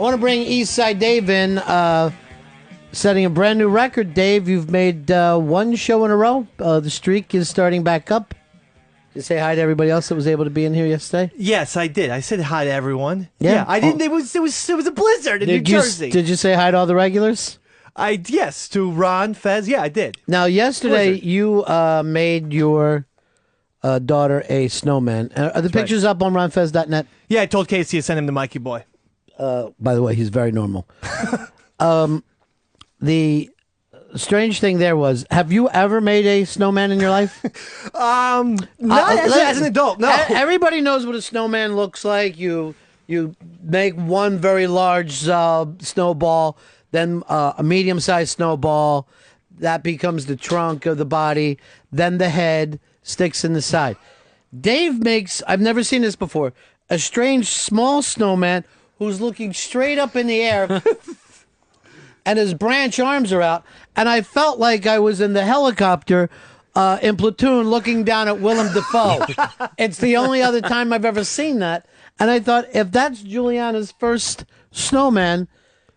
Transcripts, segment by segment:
want to bring Eastside Dave in, setting a brand new record. Dave, you've made one show in a row. The streak is starting back up. Did you say hi to everybody else that was able to be in here yesterday? Yes, I did. I said hi to everyone. Yeah, I didn't. It was a blizzard in New Jersey. Did you say hi to all the regulars? Yes, to Ron, Fez. Yeah, I did. Now, yesterday Blizzard. you made your daughter a snowman. Are the pictures up on ronfez.net? Yeah, I told Casey to send him to Mikey Boy. By the way, he's very normal. The strange thing there was, have you ever made a snowman in your life? Not as an adult, no. Everybody knows what a snowman looks like. You make one very large snowball, then a medium-sized snowball. That becomes the trunk of the body. Then the head sticks in the side. Dave makes, I've never seen this before, a strange small snowman who's looking straight up in the air and his branch arms are out. And I felt like I was in the helicopter in Platoon looking down at Willem Dafoe. It's the only other time I've ever seen that. And I thought, if that's Juliana's first snowman,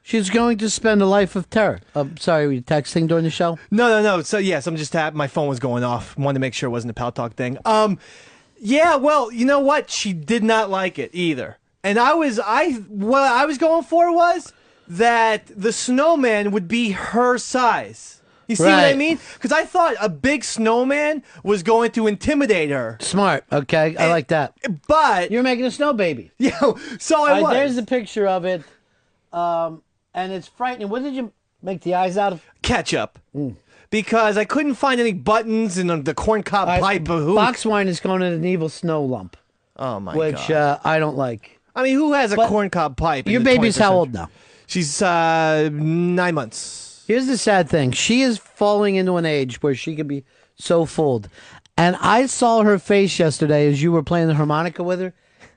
she's going to spend a life of terror. Sorry, were you texting during the show? No. So, yes, I'm just my phone was going off. Wanted to make sure it wasn't a Pal Talk thing. Yeah, well, you know what? She did not like it either. And what I was going for was that the snowman would be her size. You see what I mean? Because I thought a big snowman was going to intimidate her. Smart. Okay, I like that. But you're making a snow baby. Yeah, so I was. There's a picture of it, and it's frightening. What did you make the eyes out of? Ketchup. Because I couldn't find any buttons in the corncob pipe. Box wine is going in an evil snow lump. Oh, my God. Which I don't like. I mean, who has a corncob pipe? Your baby's how old now? She's 9 months. Here's the sad thing. She is falling into an age where she can be so fooled. And I saw her face yesterday as you were playing the harmonica with her,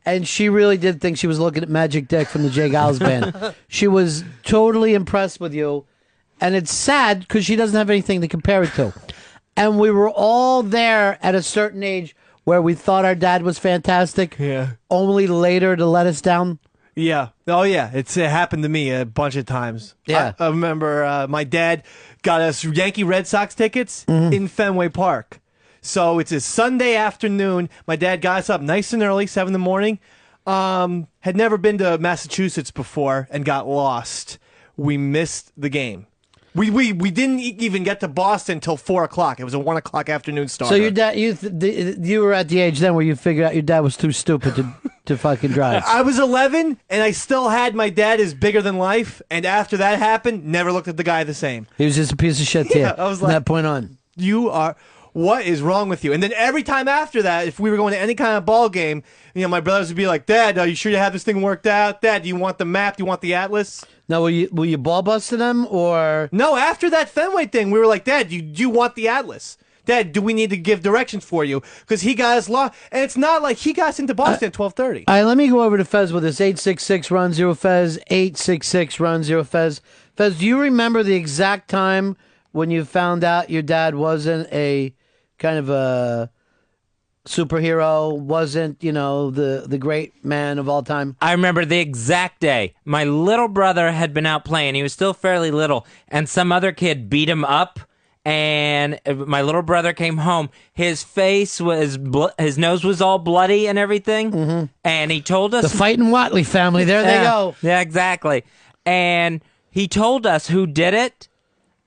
and she really did think she was looking at Magic Dick from the Jay Giles Band. She was totally impressed with you, and it's sad because she doesn't have anything to compare it to. And we were all there at a certain age where we thought our dad was fantastic, only later to let us down. Yeah. Oh, yeah. It happened to me a bunch of times. Yeah. I remember my dad got us Yankee Red Sox tickets in Fenway Park. So it's a Sunday afternoon. My dad got us up nice and early, 7 in the morning. Had never been to Massachusetts before and got lost. We missed the game. We didn't even get to Boston until 4 o'clock. It was a 1 o'clock afternoon start. So your dad, you were at the age then where you figured out your dad was too stupid to fucking drive. I was 11, and I still had my dad is bigger than life. And after that happened, never looked at the guy the same. He was just a piece of shit to you. I was from like, that point on. What is wrong with you? And then every time after that, if we were going to any kind of ball game, my brothers would be like, Dad, are you sure you have this thing worked out? Dad, do you want the map? Do you want the atlas? Now, were you ball busting them or? No, after that Fenway thing, we were like, Dad, do you want the atlas? Dad, do we need to give directions for you? Because he got us lost. And it's not like he got us into Boston at 12:30. All right, let me go over to Fez with us. 866-RUN-0-FEZ, 866-RUN-0-FEZ. Fez, do you remember the exact time when you found out your dad wasn't a kind of a superhero, wasn't, the great man of all time? I remember the exact day. My little brother had been out playing. He was still fairly little, and some other kid beat him up, and my little brother came home. His face was, his nose was all bloody and everything, and he told us... The fighting Watley family, there they go. Yeah, exactly. And he told us who did it,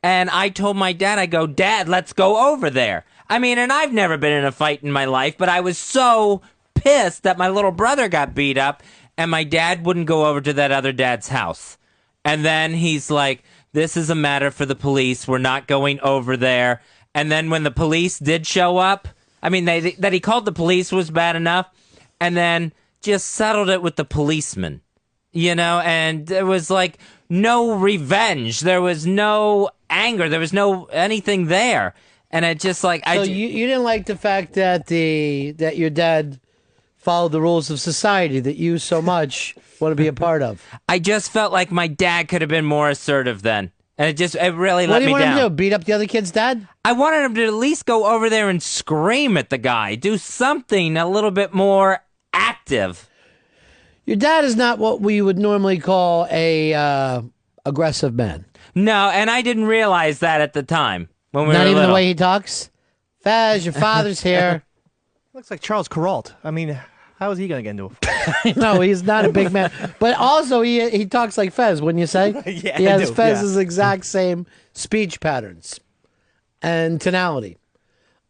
and I told my dad, I go, Dad, let's go over there. I mean, and I've never been in a fight in my life, but I was so pissed that my little brother got beat up, and my dad wouldn't go over to that other dad's house. And then he's like, this is a matter for the police. We're not going over there. And then when the police did show up, I mean, that he called the police was bad enough, and then just settled it with the policeman, and there was like no revenge. There was no anger. There was no anything there. And it just like so you didn't like the fact that that your dad followed the rules of society that you so much want to be a part of. I just felt like my dad could have been more assertive then, and it really let me down. What do you want him to do? Beat up the other kid's dad? I wanted him to at least go over there and scream at the guy, do something a little bit more active. Your dad is not what we would normally call a aggressive man. No, and I didn't realize that at the time when we Not were even little. the way he talks. Faz, your father's here. Looks like Charles Kuralt. I mean, how is he going to get into a fight? No, he's not a big man. But also, he talks like Fez, wouldn't you say? Yeah, he has I do, Fez's exact same speech patterns and tonality.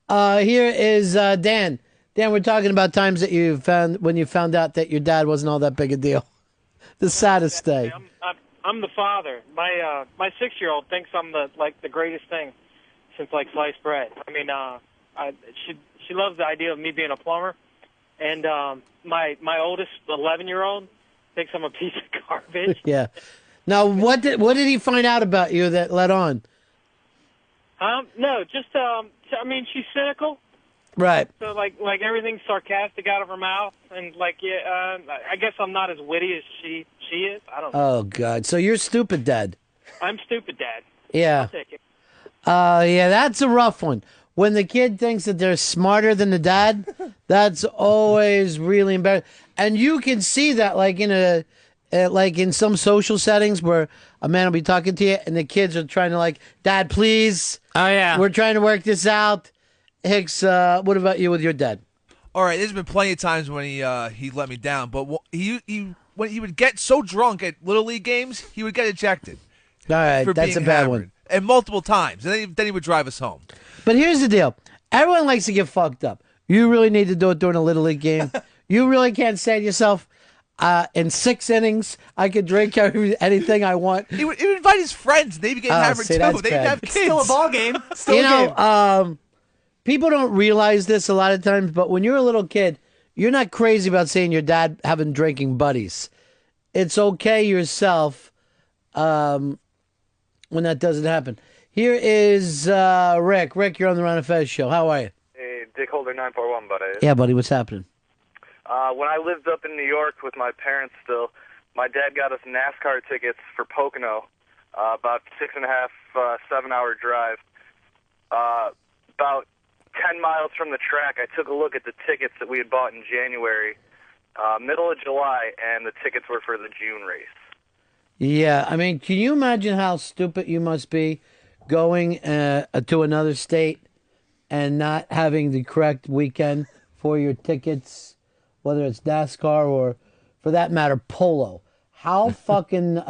Here is Dan. Dan, we're talking about times that you found when you found out that your dad wasn't all that big a deal. The saddest day. I'm the father. My 6-year-old thinks I'm the greatest thing since sliced bread. I mean, she loves the idea of me being a plumber, and my oldest 11-year-old thinks I'm a piece of garbage. Yeah. Now, what did he find out about you that led on? No, just I mean, she's cynical. Right. So like everything's sarcastic out of her mouth, and I guess I'm not as witty as she is. I don't know. Oh God. So you're stupid, Dad. I'm stupid, Dad. Yeah. I'll take it. Yeah, that's a rough one. When the kid thinks that they're smarter than the dad, that's always really embarrassing. And you can see that like in some social settings where a man will be talking to you and the kids are trying to Dad, please. Oh, yeah. We're trying to work this out. Hicks, what about you with your dad? All right, there's been plenty of times when he let me down, but when he would get so drunk at Little League games, he would get ejected. All right, for that's a being bad hammered. one. And multiple times, and then he would drive us home. But here's the deal. Everyone likes to get fucked up. You really need to do it during a Little League game. You really can't say to yourself, in 6 innings, I could drink anything I want. He would invite his friends. They'd be getting hammered see, too. that's They'd bad. have It's kids. still a ball game. Still You a game. know, people don't realize this a lot of times, but when you're a little kid, you're not crazy about seeing your dad having drinking buddies. It's okay yourself when that doesn't happen. Here is Rick. Rick, you're on the Ron and Fez show. How are you? Hey, Dick Holder 941, buddy. Yeah, buddy, what's happening? When I lived up in New York with my parents still, my dad got us NASCAR tickets for Pocono, about 6.5, 7-hour drive. About 10 miles from the track, I took a look at the tickets that we had bought in January, middle of July, and the tickets were for the June race. Yeah, I mean, can you imagine how stupid you must be going to another state and not having the correct weekend for your tickets, whether it's NASCAR or, for that matter, polo? How fucking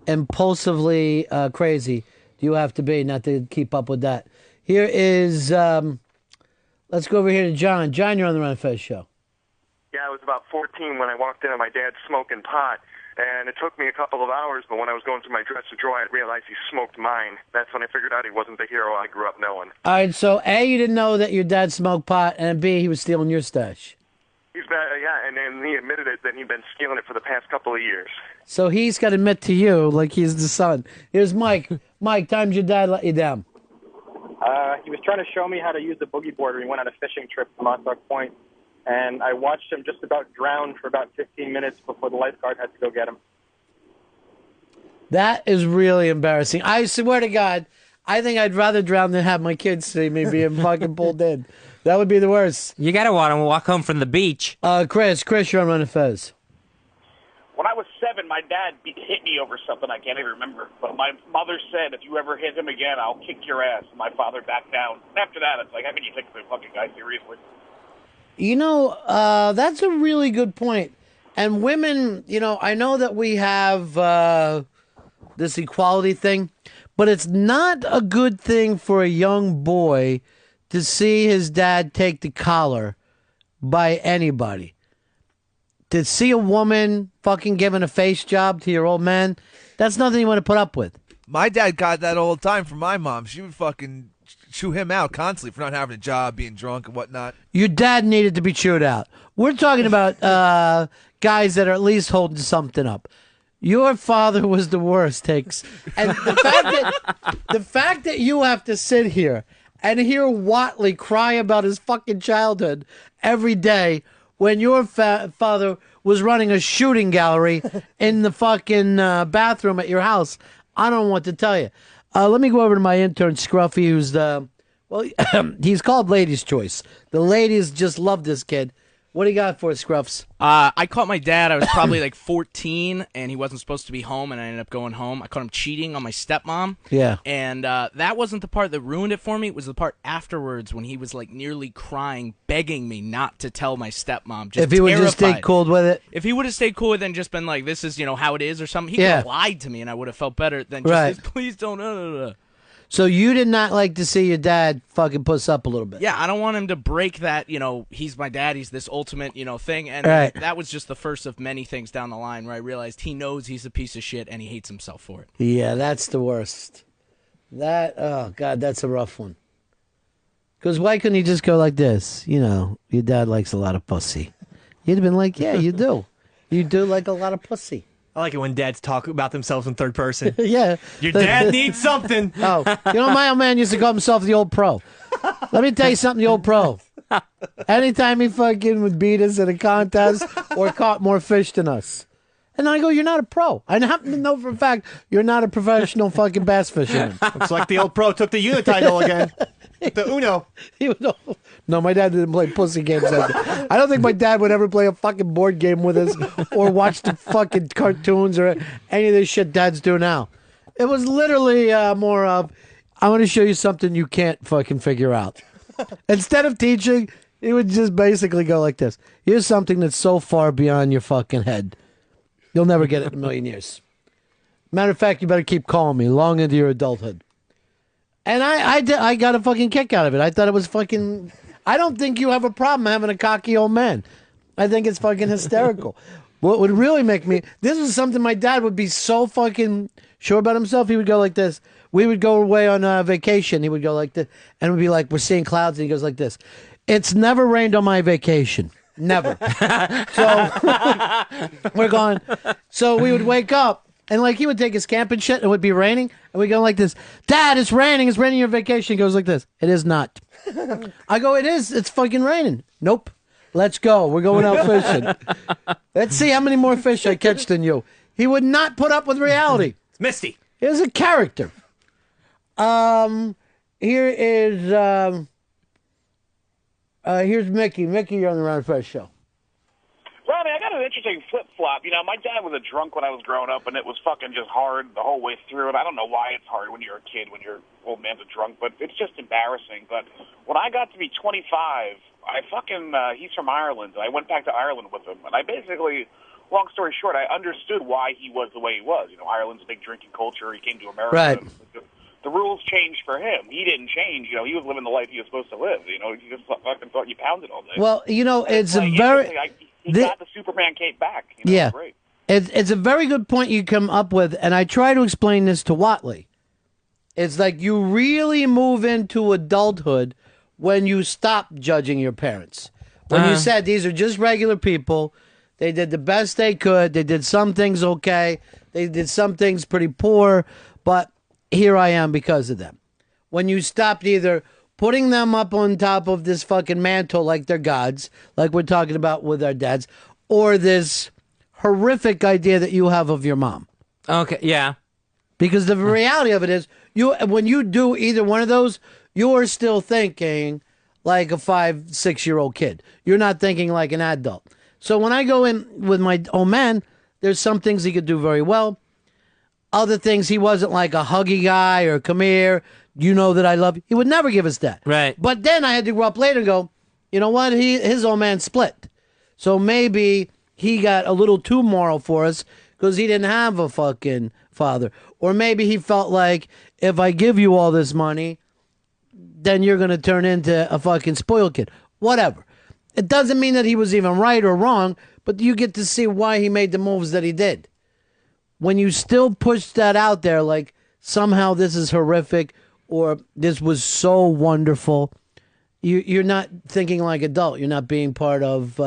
impulsively crazy do you have to be not to keep up with that? Here is, let's go over here to John. John, you're on the Ron and Fez show. Yeah, I was about 14 when I walked in and my dad's smoking pot. And it took me a couple of hours, but when I was going through my dresser drawer, I realized he smoked mine. That's when I figured out he wasn't the hero I grew up knowing. All right, so A, you didn't know that your dad smoked pot, and B, he was stealing your stash. He's been, yeah, and then he admitted it that he'd been stealing it for the past couple of years. So he's got to admit to you like he's the son. Here's Mike. Mike, times your dad let you down. He was trying to show me how to use the boogie board when we went on a fishing trip to Montauk Point, and I watched him just about drown for about 15 minutes before the lifeguard had to go get him. That is really embarrassing. I swear to God, I think I'd rather drown than have my kids see me being fucking pulled in. That would be the worst. You gotta want to walk home from the beach. Chris, you're on Run and Fez. When I was 7, my dad hit me over something I can't even remember. But my mother said, if you ever hit him again, I'll kick your ass. And my father backed down. After that, it's like, how can you take the fucking guy seriously? You know, that's a really good point. And women, you know, I know that we have this equality thing, but it's not a good thing for a young boy to see his dad take the collar by anybody. To see a woman fucking giving a face job to your old man, that's nothing you want to put up with. My dad got that all the time from my mom. She would fucking chew him out constantly for not having a job, being drunk and whatnot. Your dad needed to be chewed out. We're talking about guys that are at least holding something up. Your father was the worst, Takes. And the fact that you have to sit here and hear Watley cry about his fucking childhood every day when your father was running a shooting gallery in the fucking bathroom at your house, I don't know what to tell you. Let me go over to my intern, Scruffy, who's he's called Ladies' Choice. The ladies just love this kid What do you got for us, Scruffs? I caught my dad. I was probably like 14, and he wasn't supposed to be home, and I ended up going home. I caught him cheating on my stepmom. Yeah. And that wasn't the part that ruined it for me. It was the part afterwards when he was like nearly crying, begging me not to tell my stepmom. Just If he would just stay terrified. cool with it. If he would have stayed cool with it and just been like, this is, how it is or something, he could have lied to me, and I would have felt better than just, Right. please don't. So you did not like to see your dad fucking puss up a little bit. Yeah, I don't want him to break that, he's my dad, he's this ultimate, thing. And Right. that was just the first of many things down the line where I realized he knows he's a piece of shit and he hates himself for it. Yeah, that's the worst. Oh, God, that's a rough one. Because why couldn't he just go like this? Your dad likes a lot of pussy. You'd have been like, yeah, you do. You do like a lot of pussy. I like it when dads talk about themselves in third person. Yeah. Your dad needs something. Oh, my old man used to call himself the old pro. Let me tell you something, the old pro. Anytime he fucking would beat us in a contest or caught more fish than us. And I go, you're not a pro. I happen to know for a fact you're not a professional fucking bass fisherman. Looks like the old pro took the unit title again. The Uno. No, my dad didn't play pussy games. I don't think my dad would ever play a fucking board game with us or watch the fucking cartoons or any of this shit dads do now. It was literally more of, I want to show you something you can't fucking figure out. Instead of teaching, he would just basically go like this. Here's something that's so far beyond your fucking head. You'll never get it in a million years. Matter of fact, you better keep calling me long into your adulthood. And I got a fucking kick out of it. I thought it was fucking... I don't think you have a problem having a cocky old man. I think it's fucking hysterical. What would really make me... This is something my dad would be so fucking sure about himself. He would go like this. We would go away on vacation. He would go like this. And it would be like, we're seeing clouds. And he goes like this. It's never rained on my vacation. Never. So we're going. So we would wake up. And like he would take his camp and shit, and it would be raining, and we go like this, Dad, it's raining your vacation. He goes like this, it is not. I go, it is, it's fucking raining. Nope. Let's go. We're going out fishing. Let's see how many more fish I catch than you. He would not put up with reality. It's Misty. Here's a character. Here is here's Mickey. Mickey, you're on the Ron Fresh Show. Ronnie, I got an interesting flip-flop. My dad was a drunk when I was growing up, and it was fucking just hard the whole way through. And I don't know why it's hard when you're a kid, when your old man's a drunk, but it's just embarrassing. But when I got to be 25, he's from Ireland, and I went back to Ireland with him. And I basically, long story short, I understood why he was the way he was. Ireland's a big drinking culture. He came to America. Right. The rules changed for him. He didn't change. He was living the life he was supposed to live. He just fucking thought you pounded all day. Well, it's a Like, very... He got the Superman cape back. Yeah. Great. It's a very good point you come up with, and I try to explain this to Watley. It's like you really move into adulthood when you stop judging your parents. When you said these are just regular people, they did the best they could, they did some things okay, they did some things pretty poor, but here I am because of them. When you stopped either putting them up on top of this fucking mantle like they're gods, like we're talking about with our dads, or this horrific idea that you have of your mom. Okay, yeah. Because the reality of it is, when you do either one of those, you are still thinking like a 5-6-year-old kid. You're not thinking like an adult. So when I go in with my old man, there's some things he could do very well. Other things, he wasn't like a huggy guy or come here, you know that I love you. He would never give us that. Right. But then I had to grow up later and go, you know what? His old man split. So maybe he got a little too moral for us because he didn't have a fucking father. Or maybe he felt like, if I give you all this money, then you're going to turn into a fucking spoiled kid. Whatever. It doesn't mean that he was even right or wrong, but you get to see why he made the moves that he did. When you still push that out there, like somehow this is horrific or this was so wonderful, you're not thinking like adult. You're not being part of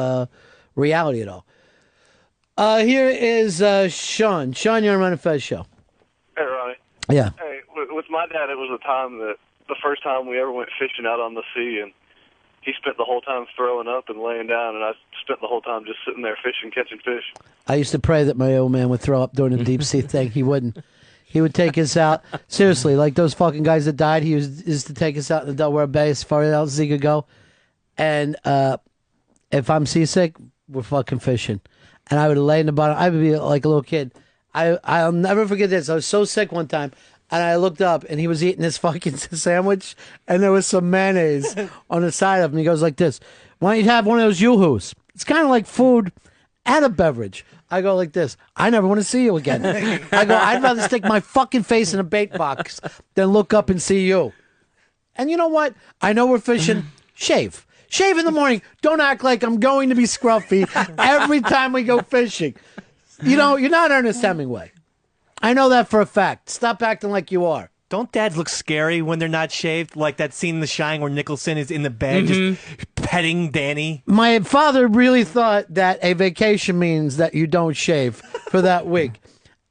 reality at all. Here is Sean. Sean, you're on the Fez Show. Hey, Ronnie. Yeah. Hey, with my dad, it was the first time we ever went fishing out on the sea, and he spent the whole time throwing up and laying down, and I spent the whole time just sitting there fishing, catching fish. I used to pray that my old man would throw up during the deep sea thing. He wouldn't. He would take us out. Seriously, like those fucking guys that died, he used to take us out in the Delaware Bay as far out as he could go. And if I'm seasick, we're fucking fishing. And I would lay in the bottom. I would be like a little kid. I'll never forget this. I was so sick one time, and I looked up, and he was eating his fucking sandwich, and there was some mayonnaise on the side of him. He goes like this, why don't you have one of those yoo-hoos? It's kind of like food and a beverage. I go like this, I never want to see you again. I go, I'd rather stick my fucking face in a bait box than look up and see you. And you know what? I know we're fishing. Shave. Shave in the morning. Don't act like I'm going to be scruffy every time we go fishing. You know, you're not Ernest Hemingway. I know that for a fact. Stop acting like you are. Don't dads look scary when they're not shaved? Like that scene in The Shining where Nicholson is in the bed just petting Danny. My father really thought that a vacation means that you don't shave for that week.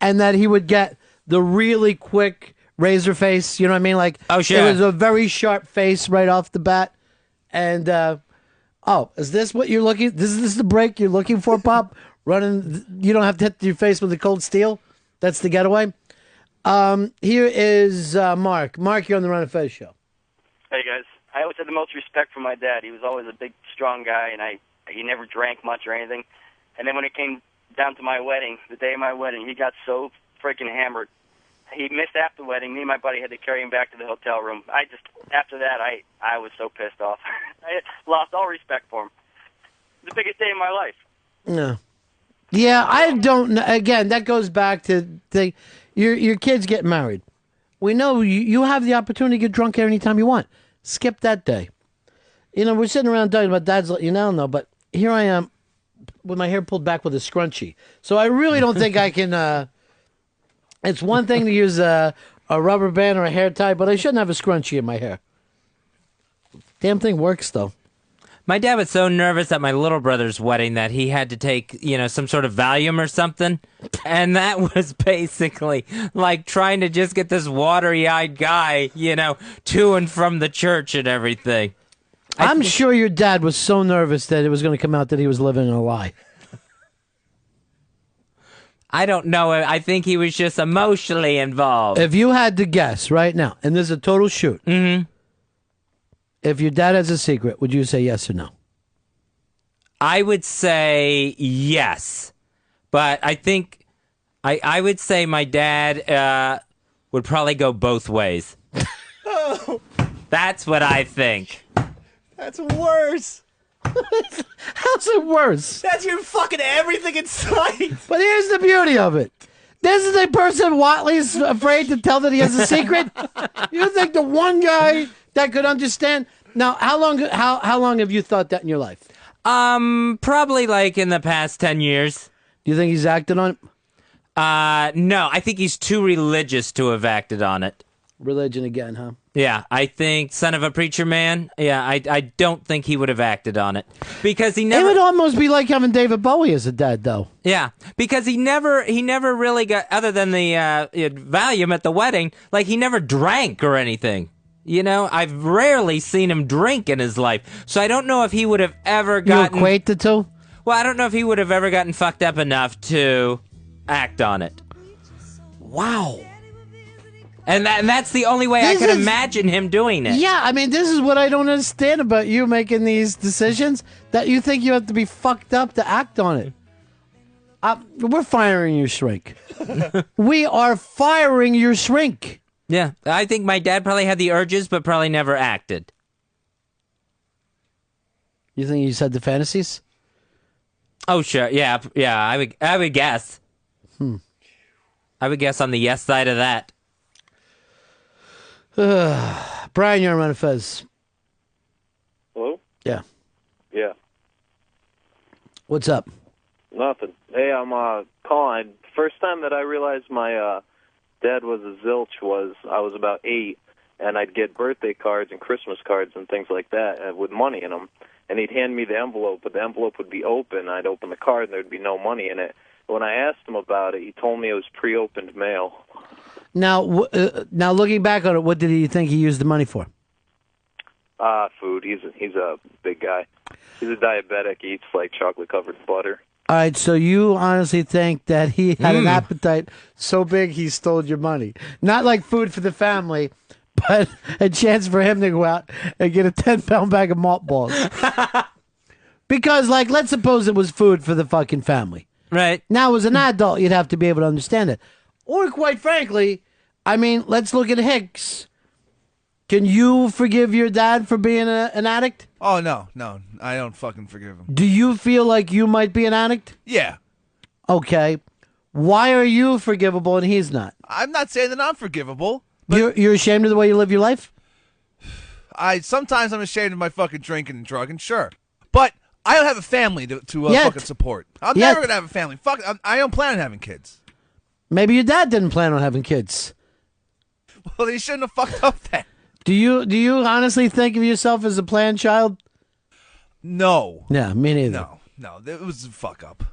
And that he would get the really quick razor face. You know what I mean? Like, oh, sure. It was a very sharp face right off the bat. And, is this what you're looking? Is this the break you're looking for, Pop? Running, you don't have to hit your face with a cold steel. That's the getaway. Here is Mark. Mark, you're on the Ron and Fez show. Hey guys, I always had the most respect for my dad. He was always a big, strong guy, and he never drank much or anything. And then when it came down to my wedding, the day of my wedding, he got so freaking hammered. He missed after the wedding. Me and my buddy had to carry him back to the hotel room. After that, I was so pissed off. I lost all respect for him. The biggest day of my life. No. Yeah, I don't know. Again, that goes back to your kids get married. We know you have the opportunity to get drunk anytime you want. Skip that day. You know, we're sitting around talking about dads letting you know, but here I am with my hair pulled back with a scrunchie. So I really don't think I can... it's one thing to use a rubber band or a hair tie, but I shouldn't have a scrunchie in my hair. Damn thing works, though. My dad was so nervous at my little brother's wedding that he had to take, some sort of Valium or something. And that was basically like trying to just get this watery-eyed guy, to and from the church and everything. I'm sure your dad was so nervous that it was going to come out that he was living a lie. I don't know. I think he was just emotionally involved. If you had to guess right now, and this is a total shoot. Mm-hmm. If your dad has a secret, would you say yes or no? I would say yes. But I think I would say my dad would probably go both ways. Oh. That's what I think. That's worse. How's it worse? That's your fucking everything in sight. But here's the beauty of it. This is a person Watley's afraid to tell that he has a secret. You think the one guy that could understand? Now, how long have you thought that in your life? Probably like in the past 10 years. Do you think he's acted on it? No, I think he's too religious to have acted on it. Religion again, huh? Yeah, I think son of a preacher man. Yeah, I don't think he would have acted on it because he never. It would almost be like having David Bowie as a dad, though. Yeah, because he never really got, other than the Valium at the wedding, like he never drank or anything. I've rarely seen him drink in his life, so I don't know if he would have ever gotten. You equate the two? Well, I don't know if he would have ever gotten fucked up enough to act on it. Wow. And that's the only way I could imagine him doing it. Yeah, I mean, this is what I don't understand about you making these decisions, that you think you have to be fucked up to act on it. We're firing your shrink. We are firing your shrink. Yeah, I think my dad probably had the urges, but probably never acted. You think he said the fantasies? Oh, sure. Yeah, I would guess. I would guess on the yes side of that. Brian, you're on Fez. Hello? Yeah. Yeah. What's up? Nothing. Hey, I'm calling. First time that I realized my dad was a zilch was I was about 8, and I'd get birthday cards and Christmas cards and things like that with money in them. And he'd hand me the envelope, but the envelope would be open. I'd open the card, and there'd be no money in it. When I asked him about it, he told me it was pre-opened mail. Now, looking back on it, what did he think he used the money for? Food. He's a big guy. He's a diabetic. He eats like chocolate-covered butter. All right, so you honestly think that he had an appetite so big he stole your money. Not like food for the family, but a chance for him to go out and get a 10-pound bag of malt balls. Because, like, let's suppose it was food for the fucking family. Right. Now, as an adult, you'd have to be able to understand it. Or, quite frankly, I mean, let's look at Hicks. Can you forgive your dad for being an addict? Oh, no, I don't fucking forgive him. Do you feel like you might be an addict? Yeah. Okay. Why are you forgivable and he's not? I'm not saying that I'm forgivable. You're ashamed of the way you live your life? Sometimes I'm ashamed of my fucking drinking and drugging, sure. But I don't have a family to fucking support. I'm never going to have a family. Fuck, I don't plan on having kids. Maybe your dad didn't plan on having kids. Well, he shouldn't have fucked up then. Do you honestly think of yourself as a planned child? No. Yeah, me neither. No, it was a fuck up.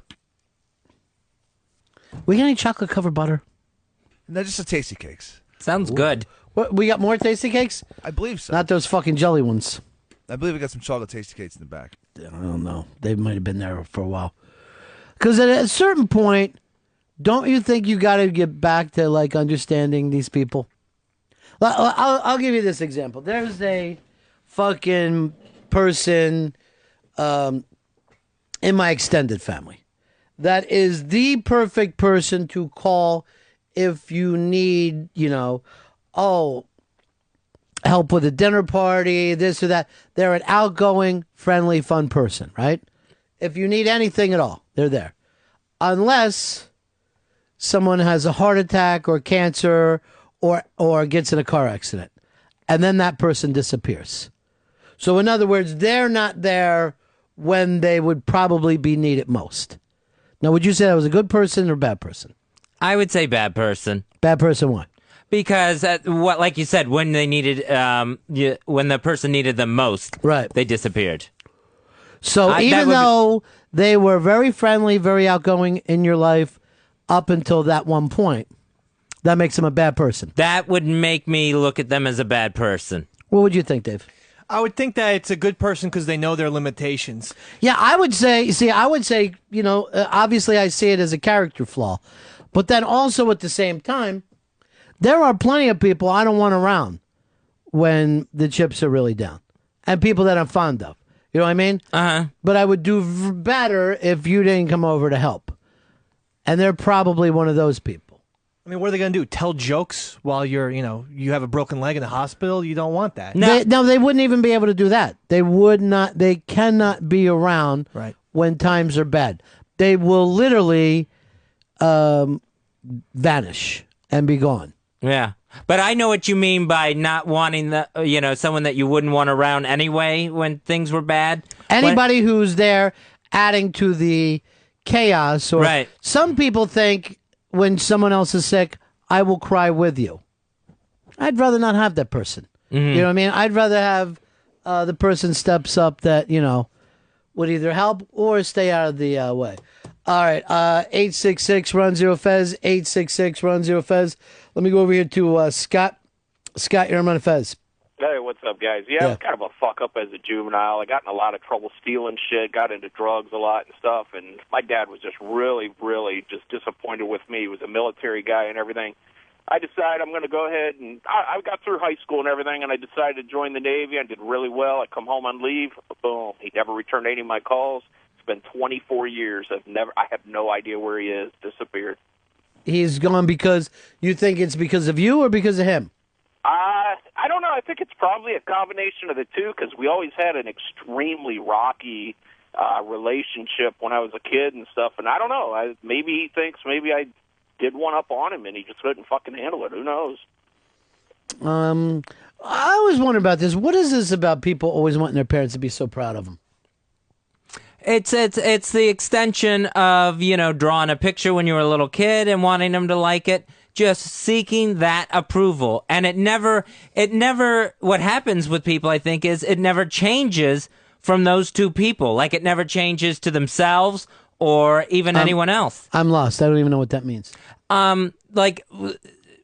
We got any chocolate covered butter? No, just the tasty cakes. Sounds good. What, we got more tasty cakes? I believe so. Not those fucking jelly ones. I believe we got some chocolate tasty cakes in the back. I don't know. They might have been there for a while. Because at a certain point, don't you think you got to get back to like understanding these people? I'll give you this example. There's a fucking person in my extended family that is the perfect person to call if you need, help with a dinner party, this or that. They're an outgoing, friendly, fun person, right? If you need anything at all, they're there. Unless someone has a heart attack or cancer or gets in a car accident. And then that person disappears. So in other words, they're not there when they would probably be needed most. Now, would you say that was a good person or a bad person? I would say bad person. Bad person why? Because like you said, when they needed, when the person needed them most, right, they disappeared. So even though they were very friendly, very outgoing in your life up until that one point, that makes them a bad person. That would make me look at them as a bad person. What would you think, Dave? I would think that it's a good person because they know their limitations. Yeah, I would say, obviously I see it as a character flaw. But then also at the same time, there are plenty of people I don't want around when the chips are really down. And people that I'm fond of. You know what I mean? Uh-huh. But I would do better if you didn't come over to help. And they're probably one of those people. I mean, what are they going to do? Tell jokes while you have a broken leg in the hospital? You don't want that. No, they wouldn't even be able to do that. They cannot be around when times are bad. They will literally vanish and be gone. Yeah. But I know what you mean by not wanting someone that you wouldn't want around anyway when things were bad. Anybody who's there adding to the chaos. Or some people think when someone else is sick, I will cry with you. I'd rather not have that person. Mm-hmm. You know what I mean? I'd rather have the person steps up that, would either help or stay out of the way. All right, 866-RUN-0-FEZ, 866-RUN-0-FEZ. Let me go over here to Scott. Scott, you're on Fez. Hey, what's up, guys? Yeah, I was kind of a fuck-up as a juvenile. I got in a lot of trouble stealing shit, got into drugs a lot and stuff, and my dad was just really, really just disappointed with me. He was a military guy and everything. I decided I'm going to go ahead, and I got through high school and everything, and I decided to join the Navy. I did really well. I come home on leave. Boom. He never returned any of my calls. It's been 24 years. I have no idea where he is. Disappeared. He's gone because you think it's because of you or because of him? I don't know. I think it's probably a combination of the two because we always had an extremely rocky relationship when I was a kid and stuff. And I don't know. Maybe he thinks maybe I did one up on him and he just couldn't fucking handle it. Who knows? I always wonder about this. What is this about people always wanting their parents to be so proud of them? It's the extension of, drawing a picture when you were a little kid and wanting them to like it, just seeking that approval. And it never, what happens with people, I think, is it never changes from those two people. Like it never changes to themselves or even anyone else. I'm lost. I don't even know what that means. Like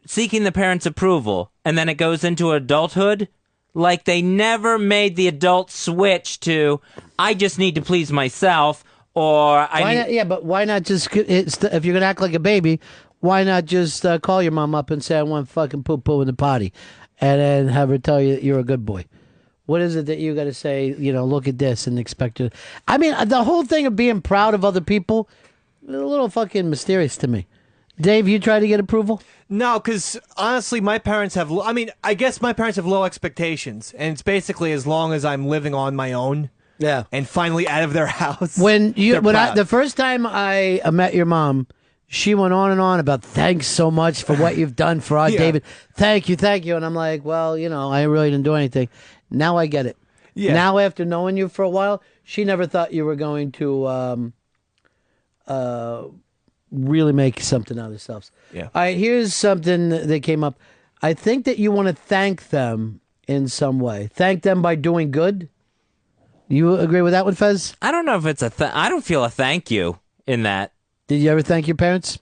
seeking the parents' approval, and then it goes into adulthood. Like they never made the adult switch to, I just need to please myself, or but why not just, if you're going to act like a baby, why not just call your mom up and say, I want fucking poo-poo in the potty, and then have her tell you that you're a good boy? What is it that you got to say? Look at this and expect it. I mean, the whole thing of being proud of other people, a little fucking mysterious to me. Dave, you try to get approval? No, because honestly, my parents have. I guess my parents have low expectations, and it's basically as long as I'm living on my own. Yeah. And finally out of their house. The first time I met your mom, she went on and on about thanks so much for what you've done for our David. Thank you. And I'm like, well, I really didn't do anything. Now I get it. Yeah. Now after knowing you for a while, she never thought you were going to really make something out of yourselves. Yeah. All right, here's something that came up. I think that you want to thank them in some way. Thank them by doing good. You agree with that one, Fez? I don't know if it's I don't feel a thank you in that. Did you ever thank your parents?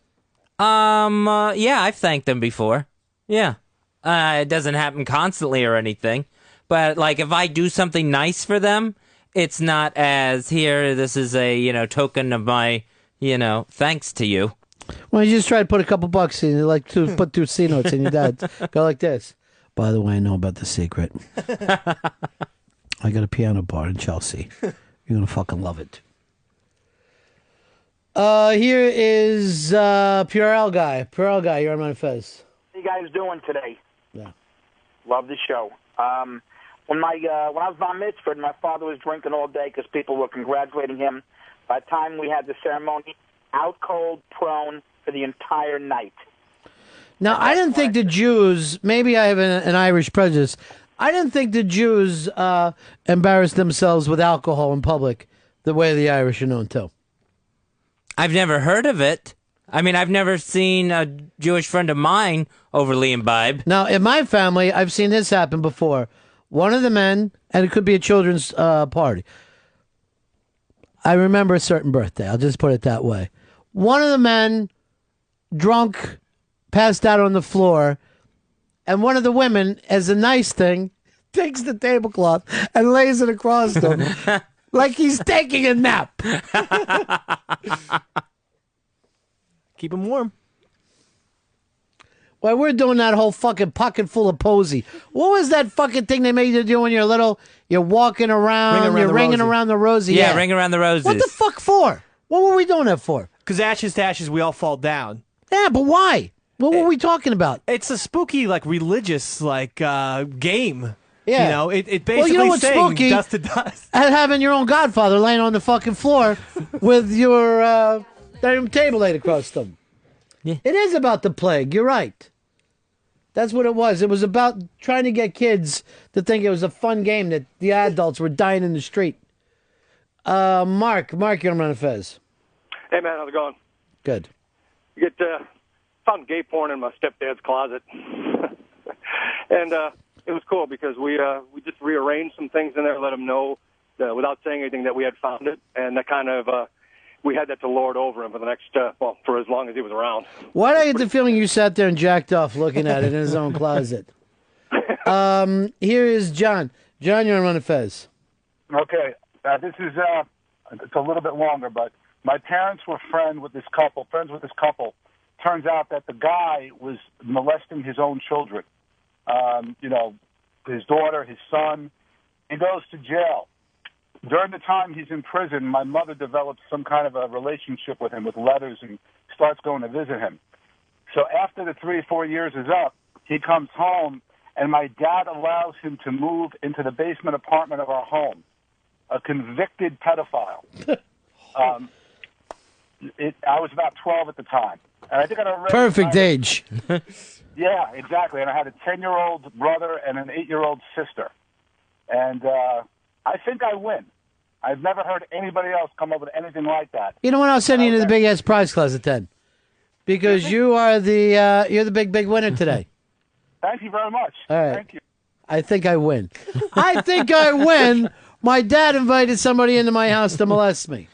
Yeah, I've thanked them before. Yeah. It doesn't happen constantly or anything. But, like, if I do something nice for them, it's not as, here, this is a, token of my, thanks to you. Well, you just try to put a couple bucks in, like put 2 C notes in your dad's. Go like this. By the way, I know about the secret. I got a piano bar in Chelsea. You're going to fucking love it. Here is Pure Al Guy. Pure Al Guy, you're on my Fez. How you guys doing today? Yeah. Love the show. When I was bar mitzvahed, my father was drinking all day because people were congratulating him. By the time we had the ceremony, out cold, prone for the entire night. Now, I didn't think the Jews, maybe I have an Irish prejudice, I didn't think the Jews embarrassed themselves with alcohol in public the way the Irish are known to. I've never heard of it. I mean, I've never seen a Jewish friend of mine overly imbibe. Now, in my family, I've seen this happen before. One of the men, and it could be a children's party. I remember a certain birthday. I'll just put it that way. One of the men, drunk, passed out on the floor, and one of the women, as a nice thing, takes the tablecloth and lays it across him like he's taking a nap. Keep him warm. Well, we're doing that whole fucking pocket full of posy. What was that fucking thing they made you do when you're walking around, you're ringing around the rosy? Yeah, ring around the roses. What the fuck for? What were we doing that for? Because ashes to ashes, we all fall down. Yeah, but why? What were we talking about? It's a spooky, religious, game. Yeah. It basically what's saying spooky? dust to dust. And having your own godfather laying on the fucking floor with your table laid across them. Yeah. It is about the plague. You're right. That's what it was. It was about trying to get kids to think it was a fun game that the adults were dying in the street. Mark, you're on Fez. Hey, man, how's it going? Good. You found gay porn in my stepdad's closet. And it was cool because we just rearranged some things in there, let him know without saying anything that we had found it. And that kind of, we had that to lord over him for the next, for as long as he was around. Why did I get the feeling you sat there and jacked off looking at it in his own closet? Here is John. John, you're on Fez. Okay. This is, it's a little bit longer, but my parents were friends with this couple. Turns out that the guy was molesting his own children. His daughter, his son. He goes to jail. During the time he's in prison, my mother develops some kind of a relationship with him with letters and starts going to visit him. So after the 3 or 4 years is up, he comes home, and my dad allows him to move into the basement apartment of our home. A convicted pedophile. I was about 12 at the time. And I think I'd already Perfect age. Yeah, exactly. And I had a 10-year-old brother and an 8-year-old sister. And I think I win. I've never heard anybody else come up with anything like that. You know what? I'll send you to the big ass prize closet then, because you are you're the big winner today. Thank you very much. All right. Thank you. I think I win. I think I win. My dad invited somebody into my house to molest me.